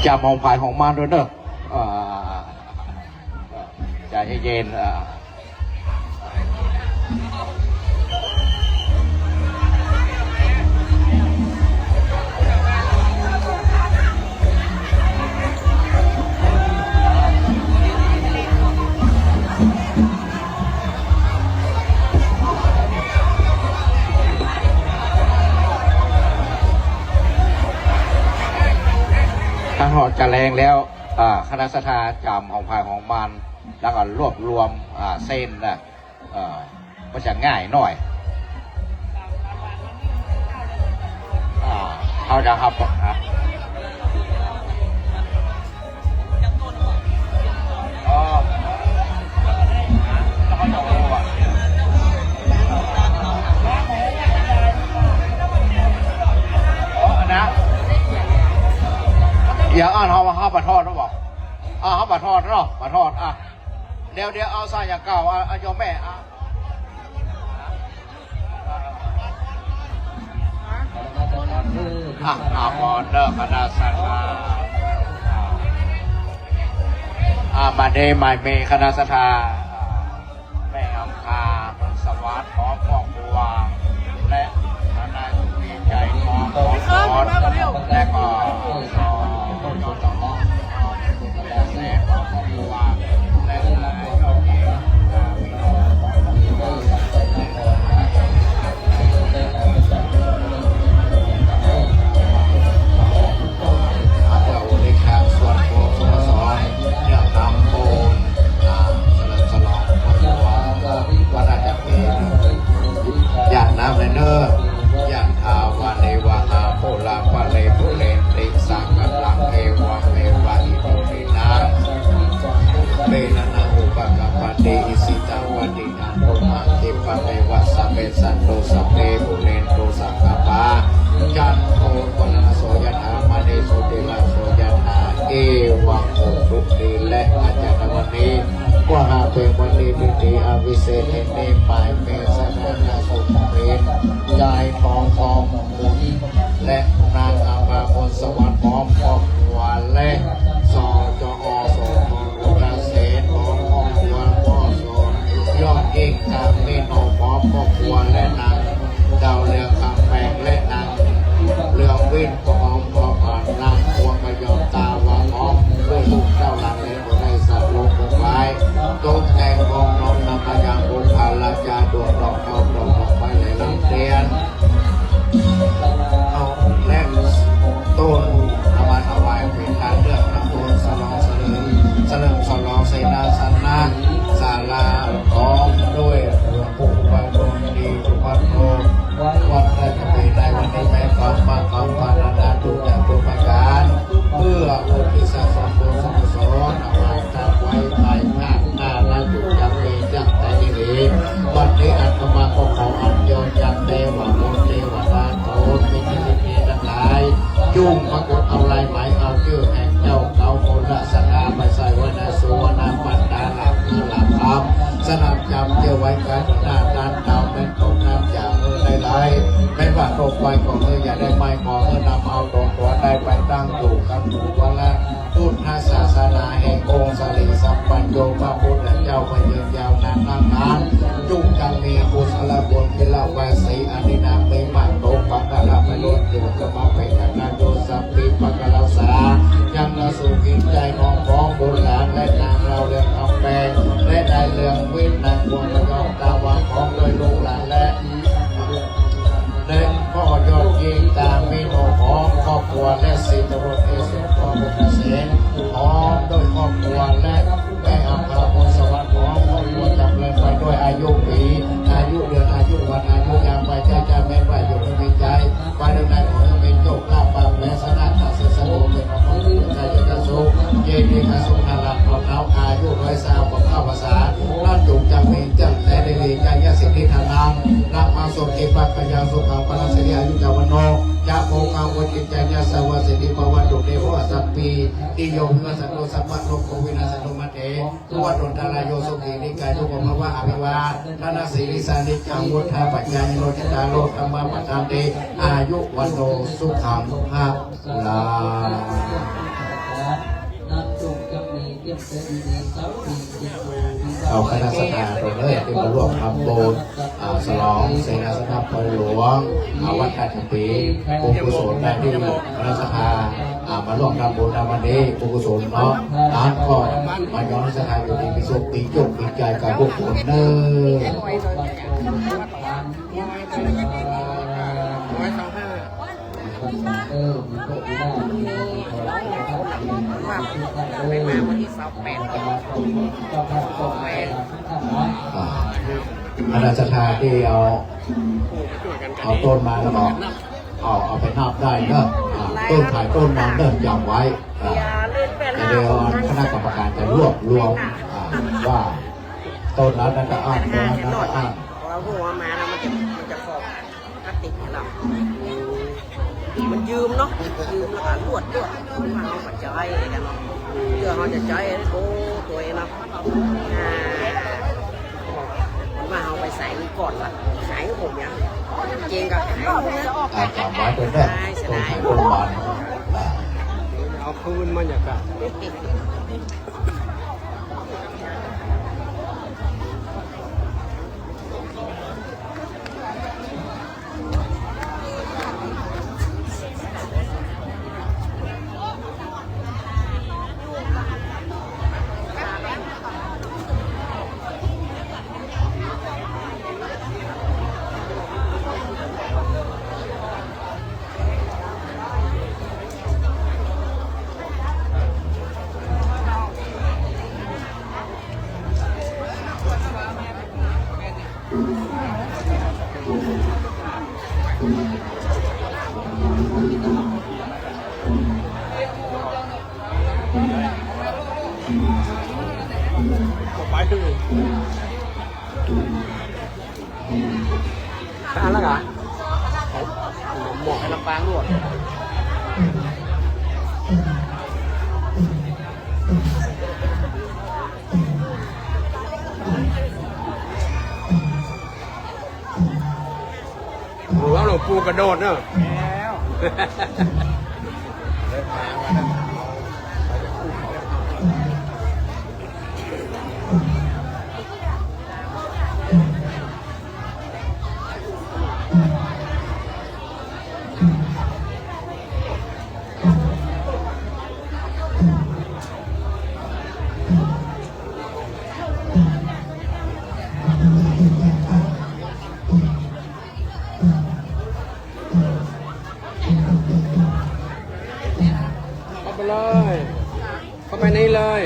จำของภายของมันด้วยเนอะใจเย็นทางหอจะแรงแล้วคณะสถาจำของภายของมันแล้วก็รวบรวมเส้นนะก็จะง่ายหน่อยเขาจะครับอย่าเขาปะทอดนะบอกเขาปะทอดเนาะปะทอดเดี๋ยวเอาใส่อย่างเก่าโยมแม่พอเลิกคณะสัตว์มาเดย์มาเมคณะสัตว์แม่อัมพาสวัสดิ์ของครอบครัวและคณะสุขีใจของครอบครัวและก็สันโตสัพเพปุเรนโตสังกปาจันโทปนะโสยถามาเนโสติลาโสยถาเอวังโอทุติและอาจารย์วันนี้ก็หาเป็นวันนี้พิธีอวิเศษเนปายเมสนานาสุภเวนยายทองบุญและนางอาภาพลสวัสดิ์พร้อมครอบครัวและสจอสมรุณเสนพร้อมครอบครัวพ่อโสยอดเอกตามเมโนพร้อมครอบครัวและนางดาวเรืองคำแปงและนางเรืองวินพร้อมนางพวงมายอมตาวาพร้อมด้วยลูกเจ้าหลานและบุตรในสัตว์โลกทั้งหลายตกแต่งกองน้อมนำมายังองค์พระราชาดวงดอกเก้าดอกไม้ในลำเทียนเอาและต้นเอามาถวายเป็นการเลือกนำต้นสลองเสริมสลองเสนาสนะศาลาของด้วยหลวงปู่บาดงดีทุกวันโตวัดราชบุรีในวันนี้แม้ความมาความปานาทุกอย่างทุกประการเพื่ออุทิศส่วนบุญส่วนกุศลเอาไว้ตั้งไว้ภายภาคหน้าและอยู่จังมีจังแต่ดีวันนี้อาตมาก็ขออัญเชิญยังเทวะโมเทวดาโตมีที่นี้ทั้งหลายจุ่มปรากฏเอาลายไหมเอาชื่อแห่งเจ้าเก่าโมลสถาไปใส่ไว้ในสุวรรณปัตตาหลักเงินหลักคำสนับจำเจ้าไว้กันหน้าด้านเก่าเป็นตกน้ำอย่างไหลไม่ว่าตกไปก็อย่าได้ไม่ขอนำเอาตรงตัวได้ไปตั้งอยู่กับถูกวันละพุทธศาสนาแห่งองค์สรีสัมปัญโยพระพุทธเจ้าไปยืนยาวนานจุกจังมีกุศลบุญกิลาวาสีอนินาเมมาโตปังกะลาไปล้นถึงกระมาไปกันนาโยสัพพิปังกะลาสายังนาสุขินใจของบุญหลานและนางเราเรื่องเอาแปงและได้เรื่องวินนางวงระยองตาวาของโดยลูกหลานและพ่อยอดยิงตามมีโนพร้อมครอบครัวและสิทธิรถเอเสนของบุญเสนพร้อมด้วยครอบครัวและแม่อัมพาพลสวัสดิ์พร้อมครอบครัวจำเริญไปด้วยอายุปีอายุเดือนอายุวันอายุยามไปใจแม่ไปอยู่ในมีใจไปในในของเป็นโจกลาบแม่สนาตัดสิสโลเป็นของคนใจจะสุขเย็นดีกระสุนนาลับของน้ำอายุร้อยสาวของข้าวภาษานั่นจุกจังมีจังแต่ดีใจยาสิทธิธนังนักมาสมกิปักขยาสุขังปนัสเสียอายุจาวันโนยาโมกังวจิตใจยาสวัสดิปวัตตุเดโหสัพพีติโยมิวัสโตสัพพะโลกวินาสโนมัตเตทุวัตตุทาลายโยสุขีนิกายทุกขมวะอภิวาทนาสีลิสานิจังวุฒาปัญญาโนจิตาโลธรรมปัฏฐานเตอายุวันโนสุขังภาลา เอาคณะสัตยาตัวเลยที่มาร่วมทำบุญฉลองเสนาสนะปหลวงวัดกาญปีบุญกุศลได้ที่คณะสัตยามาร่วมทำบุญในวันนี้บุญกุศลเนาะร้านก็มาย้อนสัตยาอยู่ดีมีสุขปีจุกปีใจกับพวกคนเนอไม่มาวันที่28คณะสัตยาที่เอาต้นมาแล้วก็เอาไปนับได้เนอะต้นถ่ายต้นมาเนิ่นจำไว้เดี๋ยวคณะกรรมการจะรวบรวมว่าต้นนั้นก็อ้างต้นนั้นก็อ้างเราหัวมาแล้วมันจะขอบพลาสติกเรามันยืมเนาะยืมแล้วก็ลวดมาเอาปัจจัยกันเนาะเพื่อเขาจะใจโอ้ตัวเองเนาะมาเอาไปใส่ก่อนละขายผมยังเจงกับขายจำไว้ต้นแรกต้นถ่ายต้นมันเอาคืนมาจากกันไปเลยทานแล้วเหรอหมอกให้ลำปางด้วยแล้วหลวงปู่กระโดดเนอะเลยเข้าไปนี่เลย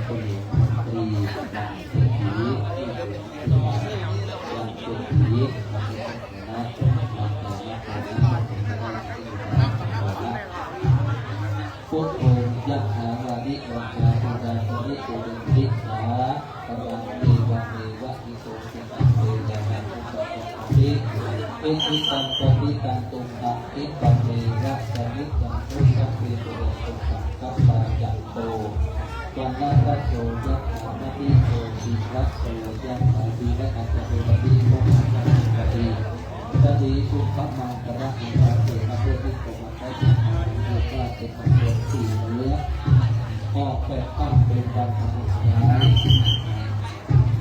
คนตรีนางเศรษฐีที่เป็นผู้มายังเศรษฐีนะพุทโธยะถาวานิวัชาภาราภริโกเดติสาปะรังเมวะเมวะอิโสติตังเมยะนังอุปปะติเอติตังปฏิตังตุงหะอิปัมเมวะสมิจังพุทธังเปตุระตุสังกัปปะยัตโตวันนาคโสยะถามติโสติรัสโสยะถาวิระอัจจโตติโมหะนังปฏิตติสุขมังกระหังอาเสนะเพื่อที่จะมาได้ที่ทางเพื่อว่าเป็นคำเตือนสี่เนื้อออกแบบตั้งเป็นการทำงาน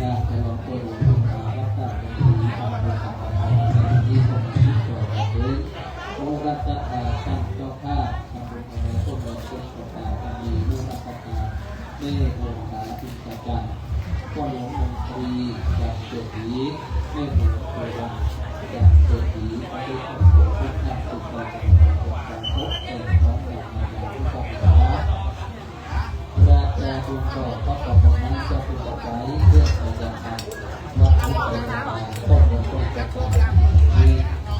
การจะลงตัวลงทุนมารับการเป็นดีทำประกอบการที่สมบูรณ์ตัวหรือโอรัตอาตั้งเจ้าข้าทำบุญในต้นเดือนเชื่อมต่อการมีเมื่อรับประทานเมื่อโอนหาพิจารณาก็หลวงมนตรีจากเศรษฐีเมื่อหลวงโตวันจากเศรษฐีไปด้วยความโกรธทุกท่านทุกคนการพบแต่ของแบบมายาทุกข้อหาราชาบุญต่อพระปกครองจะเป็นปัจจัยเพื่อประโยชน์วัดทุกประการต้นเงินต้นประการมี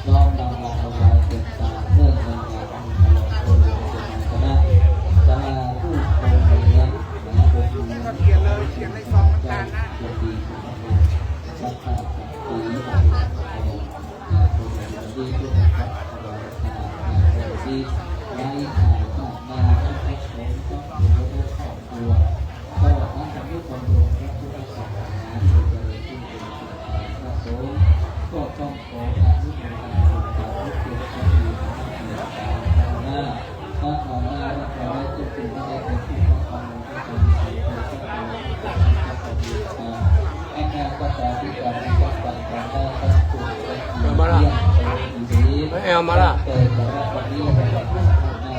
น้อมนำมาถวายเป็นตาเพื่อในงานอันตลอดตัวเรือจะมีคณะสาราผู้ครองเรือนและบริวารเขียนในซองน้ำตาลนะจะดีสุดเลยสักการะปีบริวารตัวเรือดีทุกประการตลอดขนาดดีไร้ขายขาดมาทุกสมต้องดูด้วยครอบครัวก็ทั้งทำด้วยความรวมพระพุทธศาสนาที่จะได้ขึ้นเป็นสุดท้ายพระสงฆ์ก็ต้องขออนุโมทนาบุญกับทุกเกียรติที่มีพระเมตตาหน้าพระภาวนาและขอให้ทุกสิ่งที่ได้เป็นที่พระพรที่จะมีใจในพระองค์พระพุทธเจ้าอาการก็ตามที่การที่จะฟังการได้ทั้งปวงและเยี่ยมดีไม่เอามาละแต่สำหรับวันนี้เราจะทำหน้า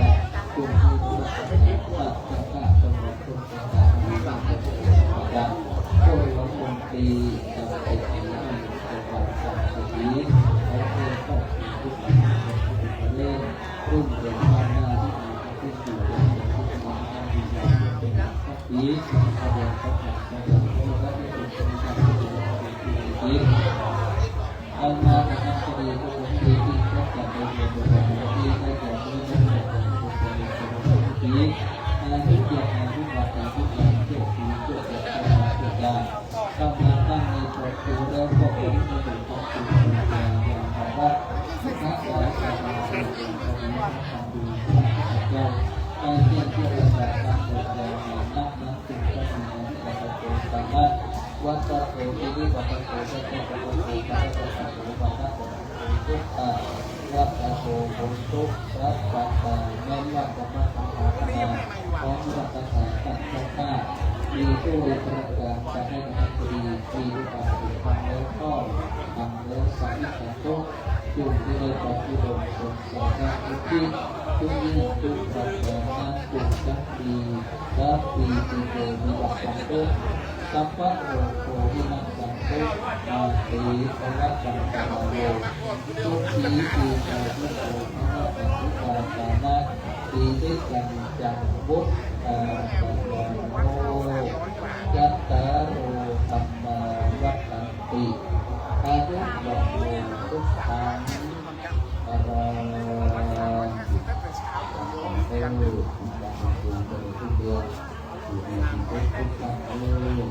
คุณที่รู้จักพระเจ้าข้าสมุทรคุณต่างๆมีบ้างเป็นประจำผู้หลวงมนตรีจากเศรษฐีจังหวัดสระบุรีเขาเองก็ถือทุกคนเล่นรุ่นเด่นมากหน้าที่มีที่อยู่ในที่ทำงานดีๆเป็นข้อปีเขาเดินเขาผ่านเขาเดินเขาแล้วที่เป็นคนทำที่ดีที่ดีเอามาเป็นนักคดีก็เป็นดีที่เขาจัดเป็นเรื่องที่ให้แก่ผู้ที่ได้เป็นดีอาชีพเกี่ยวกับผู้ประกอบผู้การเกี่ยวกับผู้เกี่ยวกับผู้การกำลังตั้งในตัวตัวแล้วก็เป็นผู้ถูกต้องถูกต้องอย่างว่าพระสายการเงินเป็นคนที่ทำดีเจ้าไอ้เรื่องที่เราจะทำโดยเรานับนั้นจึงต้องมีการประกอบสามารถวัดตะโกที่นี่วัดตะโกได้แค่ประกอบการประกอบวัดตะโกทุกอาวัดตะโกบนทุกรัฐบาลแม้ว่าจะมาทำงานของวัดตะโกตั้งข้ามีผู้ประกาศจะให้ทำคดีมีรูปแบบทำแล้วก็ทำแล้วสามีสาธุจุดที่ได้ปฏิบัติสงสารที่ทุกยิ่งทุกประการนั้นจุดสักปีและปีที่เดินมีบัตรสังโฆสัพพะโอโควินัสสังโฆมาตีพระสังฆาโยทุกทีปีนาทุกโอพระสังฆาสานะปีที่จันจังบุตตาสังวโรยัตตาโรธรรมาวัฏันติอายุวันโนทุกขังอรหังเป็นลูกจากคุณเป็นทุกเดือนอยู่ในชีวิตทุกครั้งเลย